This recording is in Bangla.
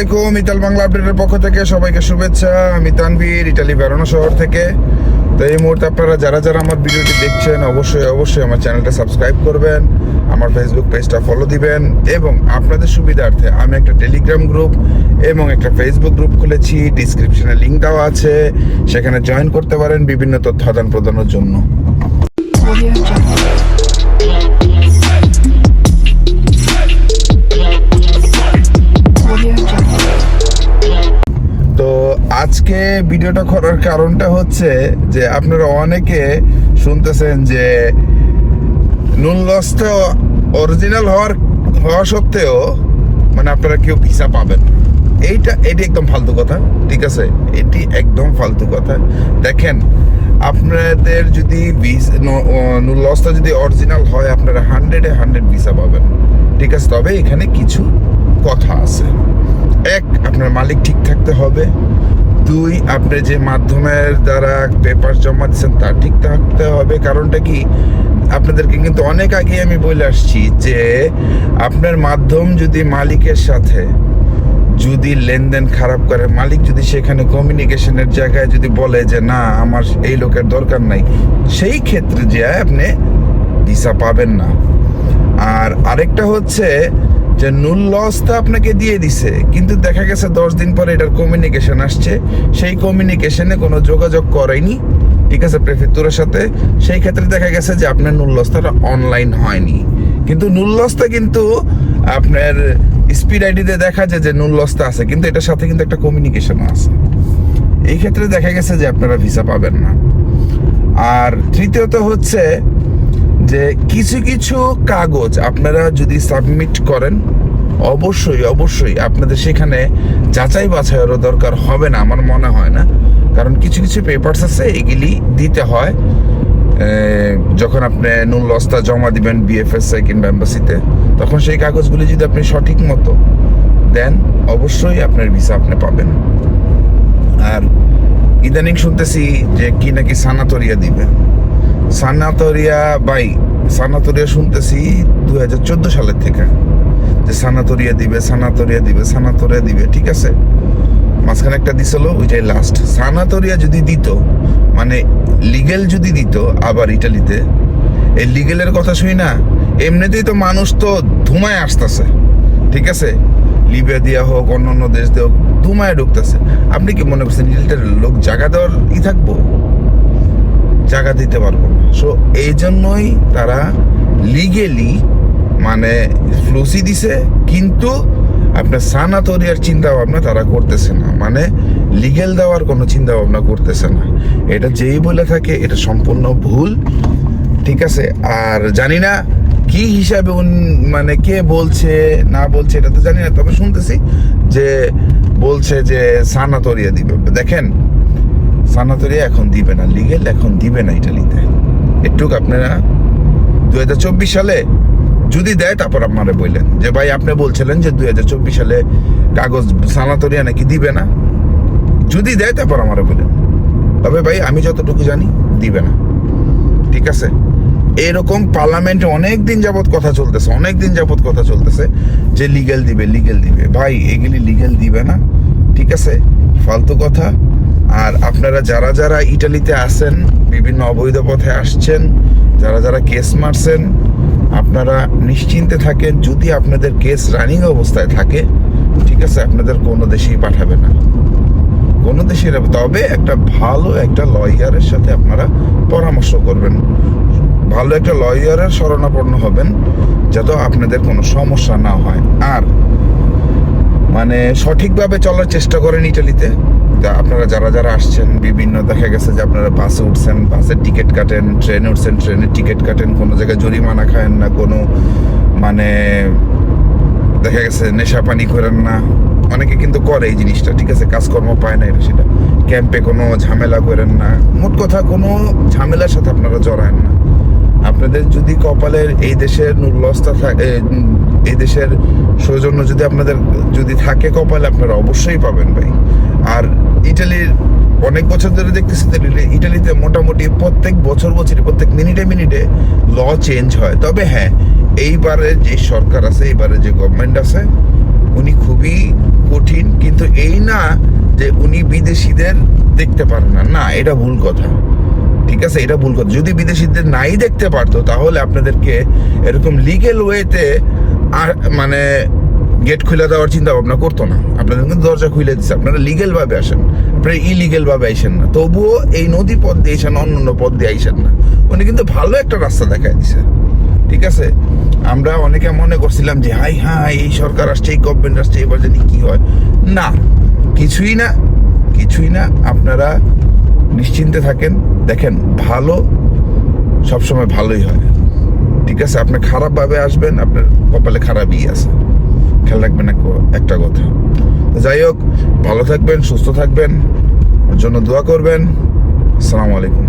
আলাইকুম। ইতাল বাংলা আপডেটের পক্ষ থেকে সবাইকে শুভেচ্ছা। আমি তানভীর, ইতালি ভেরোনা শহর থেকে। তো এই মুহূর্তে আপনারা যারা যারা আমার ভিডিওটি দেখছেন অবশ্যই আমার চ্যানেলটা সাবস্ক্রাইব করবেন, আমার ফেসবুক পেজটা ফলো দিবেন, এবং আপনাদের সুবিধার্থে আমি একটা টেলিগ্রাম গ্রুপ এবং একটা ফেসবুক গ্রুপ খুলেছি। ডিসক্রিপশনে লিঙ্ক দেওয়া আছে, সেখানে জয়েন করতে পারেন বিভিন্ন তথ্য আদান প্রদানের জন্য। তো আজকে ভিডিওটা করার কারণটা হচ্ছে যে আপনারা অনেকে শুনতেছেন যে নুন লসটা অরিজিনাল হওয়া সত্ত্বেও মানে আপনারা কেউ ভিসা পাবেন। এটি একদম ফালতু কথা, ঠিক আছে? এটি একদম ফালতু কথা। দেখেন, আপনাদের যদি নুন লসটা যদি অরিজিনাল হয় আপনারা 100 ভিসা পাবেন, ঠিক আছে? তবে এখানে কিছু কথা আছে। এক, আপনার মালিক ঠিক থাকতে হবে। দুই, আপনি যে মাধ্যমের দ্বারা পেপার জমা দিচ্ছেন তা ঠিক থাকতে হবে। কারণটা কি, আপনাদেরকে কিন্তু অনেক আগে আমি বলে আসছি যে আপনার মাধ্যম যদি মালিকের সাথে যদি লেনদেন খারাপ করে, মালিক যদি সেখানে কমিউনিকেশনের জায়গায় যদি বলে যে না আমার এই লোকের দরকার নাই, সেই ক্ষেত্রে যে আপনি ভিসা পাবেন না। আর আরেকটা হচ্ছে যে নুন লসটা আপনাকে দিয়ে দিছে, কিন্তু দেখা গেছে 10 দিন পরে এটার কমিউনিকেশন আসছে, সেই কমিউনিকেশনে কোনো যোগাযোগ করেনি, ঠিক আছে, প্রেফেক্টুরের সাথে। সেই ক্ষেত্রে দেখা গেছে যে আপনার নুন লসটা অনলাইন হয়নি, কিন্তু নুন লসটা কিন্তু আপনার স্পিড আইডিতে দেখা যায় যে নুন লসটা আছে, কিন্তু এটার সাথে কিন্তু একটা কমিউনিকেশন আছে। এই ক্ষেত্রে দেখা গেছে যে আপনারা ভিসা পাবেন না। আর তৃতীয়ত হচ্ছে যে কিছু কিছু কাগজ আপনারা যদি সাবমিট করেন অবশ্যই আপনাদের সেখানে যাচাই বাছাইয়েরও দরকার হবে না, আমার মনে হয় না। কারণ কিছু কিছু পেপারস আছে, এগুলি দিতে হয় যখন আপনি নুন লসটা জমা দিবেন বিএফএসআই কিংবা এম্বাসিতে, তখন সেই কাগজগুলি যদি আপনি সঠিক মতো দেন অবশ্যই আপনার ভিসা আপনি পাবেন। আর ইদানিং শুনতেছি যে কি নাকি সানাতরিয়া দিবে। সানাতরিয়া শুনতেছি 2014 সালের থেকে যে সানাতরিয়া দিবে, ঠিক আছে? মাঝখানে একটা দিছিল, ওইটাই লাস্ট। সানাতরিয়া যদি দিত, মানে লিগেল যদি দিত আবার ইটালিতে, এই লিগেলের কথা শুনি না, এমনিতেই তো মানুষ তো ধুমায় আসতেছে, ঠিক আছে? লিবিয়া দিয়া হোক অন্য দেশ দিয়ে হোক ধুমায় ঢুকতেছে। আপনি কি মনে করছেন ইটালিতে লোক জায়গা দেওয়ার থাকবো? জায়গা দিতে পারবো না। সো এই জন্যই তারা লিগেলি মানে ফ্লুসি দিছে, কিন্তু আপনার সানাতরিয়ার চিন্তা ভাবনা তারা করতেছে না, মানে লিগেল দেওয়ার কোনো চিন্তা ভাবনা করতেছে না। এটা যেই বলে থাকে এটা সম্পূর্ণ ভুল, ঠিক আছে? আর জানি না কি হিসাবে মানে কে বলছে না বলছে এটা তো জানি না, তবে শুনতেছি যে বলছে যে সানাতরিয়া দিবে। দেখেন, সানাতরিয়া এখন দিবে না, লিগেল এখন দিবে না ইটালিতে। একটু আপনারা 2024 সালে যদি দেয় তারপর আপনারা বললেন যে ভাই আপনি বলছিলেন যে 2024 সালে কাগজ সানাতরিয়া নাকি দিবে না, যদি দেয় তারপর আমারা বললেন। তবে ভাই আমি যতটুকু জানি দিবে না, ঠিক আছে? এরকম পার্লামেন্টে অনেক দিন যাবত কথা চলতেছে যে লিগেল দিবে। ভাই এগুলি লিগেল দিবে না, ঠিক আছে? ফালতু কথা। আর আপনারা যারা ইটালিতে আসেন, বিভিন্ন অবৈধ পথে আসছেন, যারা কেস মারছেন, আপনারা নিশ্চিন্তে থাকেন। যদি আপনাদের কেস রানিং অবস্থায় থাকে, ঠিক আছে, আপনাদের কোনো দেশেই পাঠাবে না, কোনো দেশের। তবে একটা ভালো একটা লয়ারের সাথে আপনারা পরামর্শ করবেন, ভালো একটা লয়ারের শরণাপন্ন হবেন, যাতে আপনাদের কোনো সমস্যা না হয়। আর মানে সঠিকভাবে চলার চেষ্টা করেন ইটালিতে। আপনারা যারা আসছেন, বিভিন্ন দেখা গেছে যে আপনারা বাসে উঠছেন, বাসের টিকিট কাটেন, ট্রেনে উঠছেন, ট্রেনের টিকিট কাটেন, কোনো জায়গায় জরিমানা খায়েন না, কোনো মানে দেখা গেছে নেশা পানি করেন না। অনেকে কিন্তু করে এই জিনিসটা, ঠিক আছে? কাজকর্ম পায় না, এটা সেটা। ক্যাম্পে কোনো ঝামেলা করেন না, মোট কথা কোনো ঝামেলার সাথে আপনারা জড়ায়েন না। আপনাদের যদি কপালের এই দেশের নুল্লস্তা থাকে, এই দেশের সৌজন্য যদি আপনাদের যদি থাকে কপালে, আপনারা অবশ্যই পাবেন ভাই। আর ইটালির অনেক বছর ধরে দেখতেছি ইটালিতে মোটামুটি প্রত্যেক প্রত্যেক মিনিটে ল চেঞ্জ হয়। তবে হ্যাঁ, এইবারে যে সরকার আছে, এইবারে যে গভর্নমেন্ট আছে, উনি খুবই কঠিন, কিন্তু এই না যে উনি বিদেশিদের দেখতে পারে না, না, এটা ভুল কথা। ঠিক আছে, এটা ভুল কথা। যদি বিদেশিদের নাই দেখতে পারতো তাহলে আপনাদেরকে এরকম লিগেল ওয়েতে মানে গেট খুলে দেওয়ার চিন্তা ভাবনা করতো না। আপনাদের কিন্তু দরজা খুলে দিচ্ছে, আপনারা লিগেল ভাবে আসেন, আপনারা ইলিগেল ভাবে আইসেন না। তবুও এই নদী পথ দিয়ে আইসেন, অন্য পথ দিয়ে আইসেন না। উনি কিন্তু ভালো একটা রাস্তা দেখাই দিছে। ঠিক আছে, আমরা অনেকে মনে করছিলাম যে হাই হাই এই সরকার আসছে, এই গভর্নমেন্ট আসছে, এবার জানি কি হয়। না, কিছুই না, কিছুই না। আপনারা নিশ্চিন্তে থাকেন। দেখেন, ভালো সবসময় ভালোই হয়। ঠিক আছে, আপনি খারাপ ভাবে আসবেন, আপনার কপালে খারাপই আছে। খেয়াল রাখবেন একটা কথা। তো যাই হোক, ভালো থাকবেন, সুস্থ থাকবেন, ওর জন্য দোয়া করবেন। আসসালামু আলাইকুম।